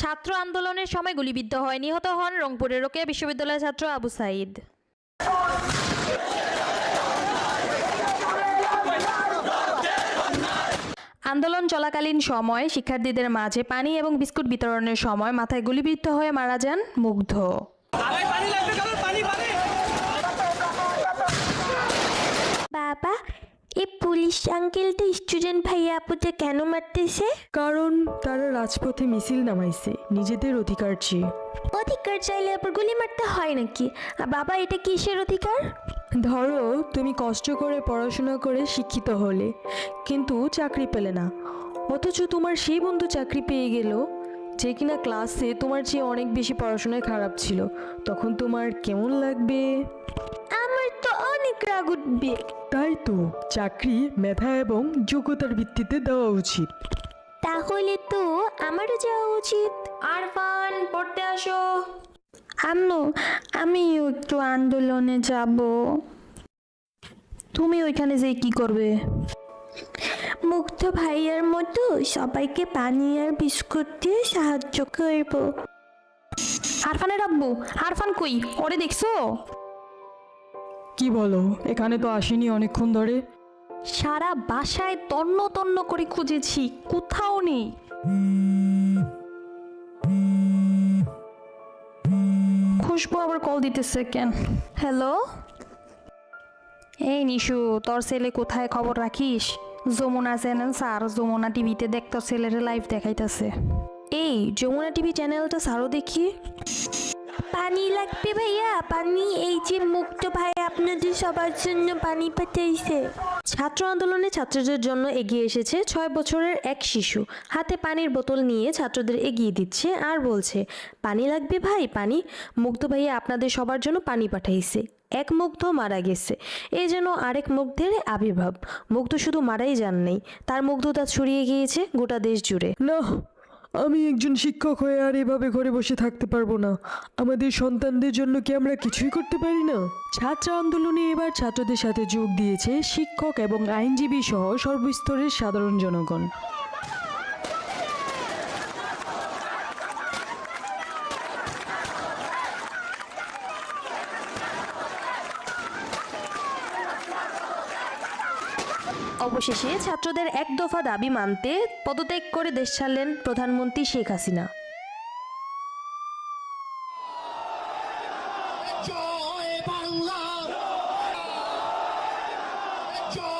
ছাত্র আন্দোলনের সময় গুলিবিদ্ধ হয়, নিহত হন রংপুরের রোকেয়া বিশ্ববিদ্যালয়ের ছাত্র আবু সাঈদ। আন্দোলন চলাকালীন সময় শিক্ষার্থীদের মাঝে পানি এবং বিস্কুট বিতরণের সময় মাথায় গুলিবিদ্ধ হয়ে মারা যান মুগ্ধ। বাবা, এই পুলিশ আঙ্কেলটা স্টুডেন্ট ভাইয়া আপুকে কেন মারতেছে? কারণ তারা রাজপথে মিছিল নামাইছে নিজেদের অধিকার চেয়ে। অধিকার চাইলে আবার গুলি মারতে হয় নাকি? আর বাবা, এটা কিসের অধিকার? ধরো তুমি কষ্ট করে পড়াশোনা করে শিক্ষিত হলে, কিন্তু চাকরি পেলে না, অথচ তোমার সেই বন্ধু চাকরি পেয়ে গেল যে কিনা ক্লাসে তোমার চেয়ে অনেক বেশি পড়াশোনায় খারাপ ছিল, তখন তোমার কেমন লাগবে? আমার তো অনেক রাগ উঠবে। তাই তো চাকরি মেধা এবং যোগ্যতার ভিত্তিতে দেওয়া উচিত। তাহলে তো আমারও যাওয়া উচিত। আরফান, পড়তে আসো। আম্মু, আমিও একটু আন্দোলনে যাব। তুমি ওইখানে যেয়ে কি করবে? মুগ্ধ ভাইয়ার মতো সবাইকে পানি আর বিস্কুট দিয়ে সাহায্য করব। আরফানের আব্বু, আরফান কই? ওরে দেখছো? কি বলো, এখানে তো আসেনি অনেকক্ষণ ধরে। সারা বাসায় তন্ন তন্ন করে খুঁজেছি, কোথাও নেই। খুশবু আবার কল দিতেছে কেন? হ্যালো, এই নিশু, তোর ছেলে কোথায়, খবর রাখিস? যমুনা চ্যানেল স্যার, যমুনা টিভিতে দেখতো ছেলের লাইভ দেখাইতেছে। এই যমুনা টিভি চ্যানেলটা স্যারও দেখি। পানি লাগবে ভাইয়া, পানি। এই যে মুগ্ধ ভাই আপনাদের সবার জন্য পানি পাঠাইছে। ছাত্র আন্দোলনে ছাত্রদের জন্য এগিয়ে এসেছে 6 বছরের এক শিশু। হাতে পানির বোতল নিয়ে ছাত্রদের এগিয়ে দিচ্ছে আর বলছে, পানি লাগবে ভাই, পানি। মুগ্ধ ভাইয়া আপনাদের সবার জন্য পানি পাঠাইছে। এক মুগ্ধ মারা গেছে, এই যেন আরেক মুগ্ধের আবির্ভাব। মুগ্ধ শুধু মারাই যান নাই, তার মুগ্ধতা ছড়িয়ে গিয়েছে গোটা দেশ জুড়ে। না, আমি একজন শিক্ষক হয়ে আর এভাবে ঘরে বসে থাকতে পারবো না। আমাদের সন্তানদের জন্য কি আমরা কিছুই করতে পারি না? ছাত্র আন্দোলনে এবার ছাত্রদের সাথে যোগ দিয়েছে শিক্ষক এবং আইনজীবী সহ সর্বস্তরের সাধারণ জনগণ। অবশেষে ছাত্রদের এক দফা দাবি মানতে পদত্যাগ করে দেশ ছাড়লেন প্রধানমন্ত্রী শেখ হাসিনা। জয় বাংলা, জয়